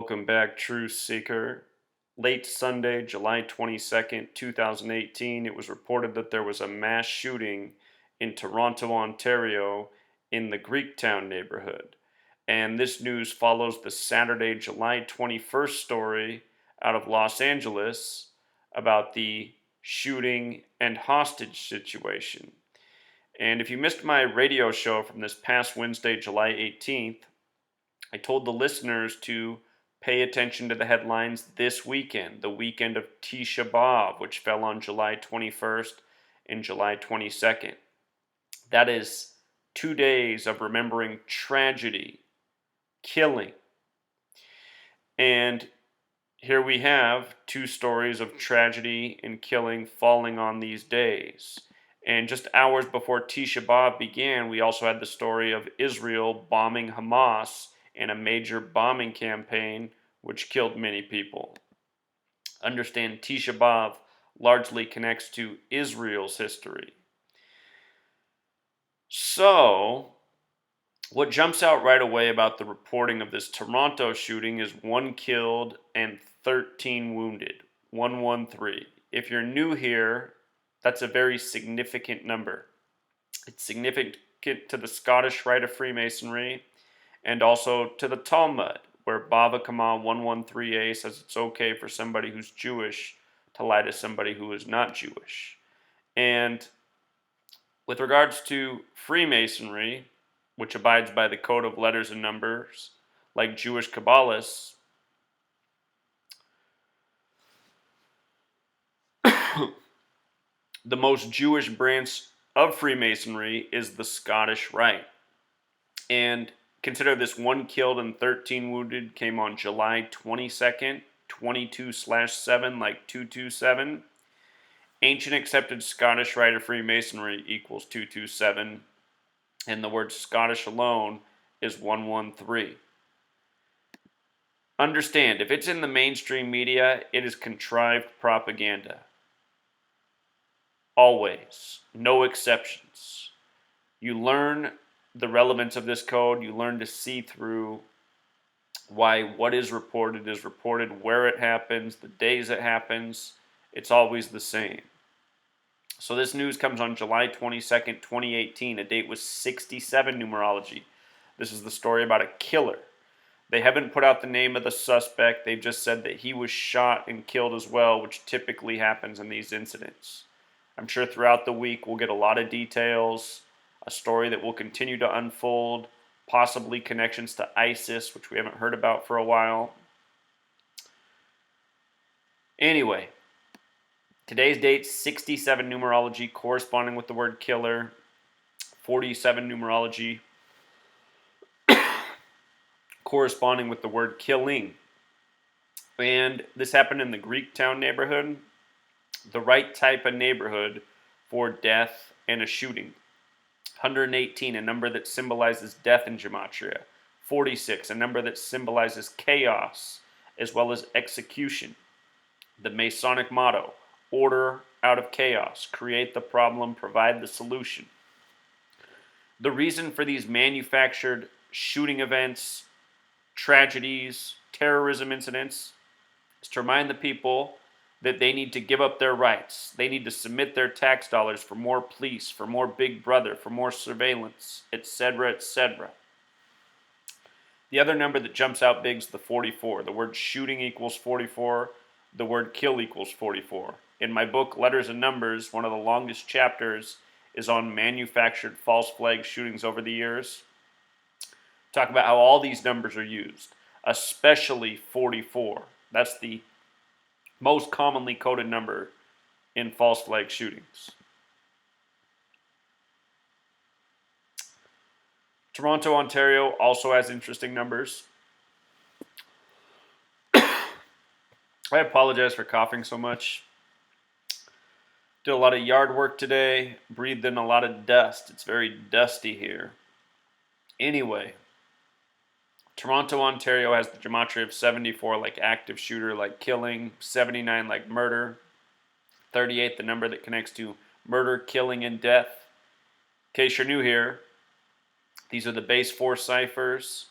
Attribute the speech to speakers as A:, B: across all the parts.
A: Welcome back, Truth Seeker. Late Sunday, July 22nd, 2018, it was reported that there was a mass shooting in Toronto, Ontario, in the Greektown neighborhood. And this news follows the Saturday, July 21st story out of Los Angeles about the shooting and hostage situation. And if you missed my radio show from this past Wednesday, July 18th, I told the listeners to pay attention to the headlines this weekend, the weekend of Tisha B'Av, which fell on July 21st and July 22nd. That is 2 days of remembering tragedy, killing. And here we have two stories of tragedy and killing falling on these days. And just hours before Tisha B'Av began, we also had the story of Israel bombing Hamas in a major bombing campaign which killed many people. Understand, Tisha B'Av largely connects to Israel's history. So, what jumps out right away about the reporting of this Toronto shooting is 1 killed and 13 wounded. 113. If you're new here, that's a very significant number. It's significant to the Scottish Rite of Freemasonry and also to the Talmud, where Bava Kama 113a says it's okay for somebody who's Jewish to lie to somebody who is not Jewish. And with regards to Freemasonry, which abides by the code of letters and numbers, like Jewish Kabbalists, the most Jewish branch of Freemasonry is the Scottish Rite. And consider this 1 killed and 13 wounded came on July 22nd, 22/7, like 227. Ancient accepted Scottish Rite of Freemasonry equals 227. And the word Scottish alone is 113. Understand, if it's in the mainstream media, it is contrived propaganda. Always. No exceptions. You learn the relevance of this code. You learn to see through why what is reported, where it happens, the days it happens. It's always the same. So this news comes on July 22nd, 2018, a date with 67 numerology. This is the story about a killer. They haven't put out the name of the suspect. They've just said that he was shot and killed as well, which typically happens in these incidents. I'm sure throughout the week we'll get a lot of details, a story that will continue to unfold, possibly connections to ISIS, which we haven't heard about for a while. Anyway, today's date, 67 numerology corresponding with the word killer, 47 numerology corresponding with the word killing. And this happened in the Greektown neighborhood, the right type of neighborhood for death and a shooting. 118, a number that symbolizes death in Gematria. 46, a number that symbolizes chaos as well as execution. The Masonic motto, order out of chaos, create the problem, provide the solution. The reason for these manufactured shooting events, tragedies, terrorism incidents is to remind the people that they need to give up their rights. They need to submit their tax dollars for more police, for more Big Brother, for more surveillance, etc., etc. The other number that jumps out big is the 44. The word shooting equals 44. The word kill equals 44. In my book, Letters and Numbers, one of the longest chapters is on manufactured false flag shootings over the years. Talk about how all these numbers are used, especially 44. That's the most commonly coded number in false flag shootings. Toronto, Ontario also has interesting numbers. I apologize for coughing so much. Did a lot of yard work today, breathed in a lot of dust. It's very dusty here. Anyway, Toronto, Ontario has the Gematria of 74, like active shooter, like killing, 79 like murder, 38 the number that connects to murder, killing, and death. In case you're new here, these are the base 4 ciphers.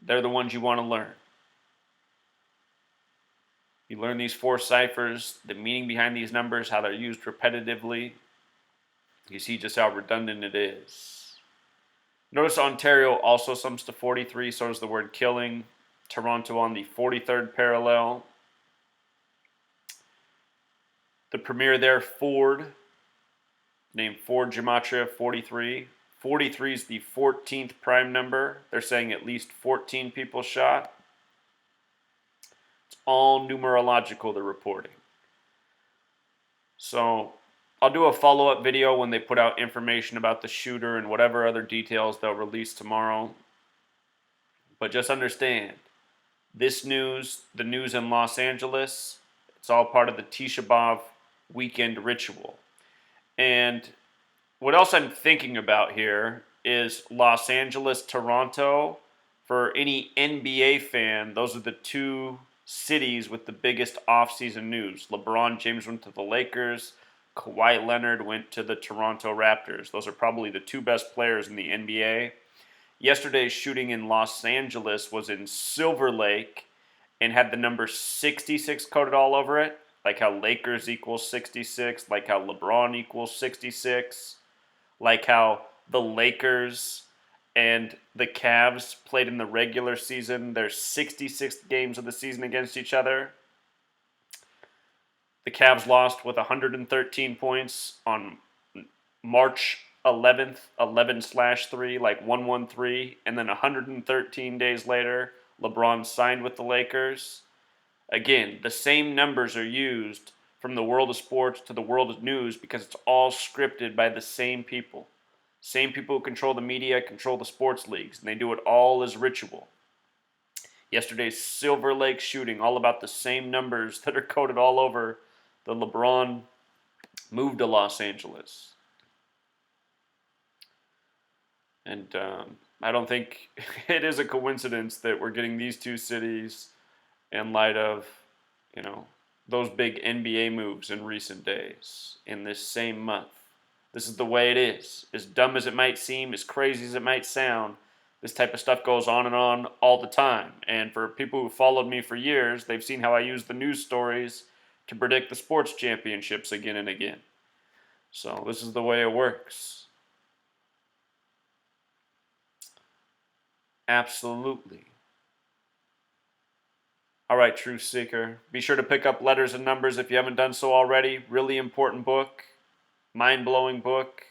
A: They're the ones you want to learn. You learn these 4 ciphers, the meaning behind these numbers, how they're used repetitively. You see just how redundant it is. Notice Ontario also sums to 43, so does the word killing. Toronto on the 43rd parallel. The premier there, Ford, named Ford Gematria 43. 43 is the 14th prime number. They're saying at least 14 people shot. It's all numerological, they're reporting. So I'll do a follow-up video when they put out information about the shooter and whatever other details they'll release tomorrow. But just understand, this news, the news in Los Angeles, it's all part of the Tisha B'Av weekend ritual. And what else I'm thinking about here is Los Angeles, Toronto. For any NBA fan, those are the 2 cities with the biggest off-season news. LeBron James went to the Lakers. Kawhi Leonard went to the Toronto Raptors. Those are probably the 2 best players in the NBA. Yesterday's shooting in Los Angeles was in Silver Lake and had the number 66 coded all over it, like how Lakers equals 66, like how LeBron equals 66, like how the Lakers and the Cavs played in the regular season their 66th games of the season against each other. The Cavs lost with 113 points on March 11th, 11/3, like 113, and then 113 days later, LeBron signed with the Lakers. Again, the same numbers are used from the world of sports to the world of news because it's all scripted by the same people. Same people who control the media, control the sports leagues, and they do it all as ritual. Yesterday's Silver Lake shooting, all about the same numbers that are coded all over the LeBron move to Los Angeles. And I don't think it is a coincidence that we're getting these 2 cities in light of, those big NBA moves in recent days in this same month. This is the way it is. As dumb as it might seem, as crazy as it might sound, this type of stuff goes on and on all the time. And for people who followed me for years, they've seen how I use the news stories to predict the sports championships again and again. So this is the way it works. Absolutely. All right, Truth Seeker. Be sure to pick up Letters and Numbers if you haven't done so already. Really important book. Mind-blowing book.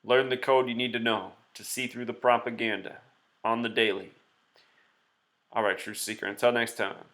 A: Learn the code you need to know to see through the propaganda on the daily. All right, Truth Seeker. Until next time.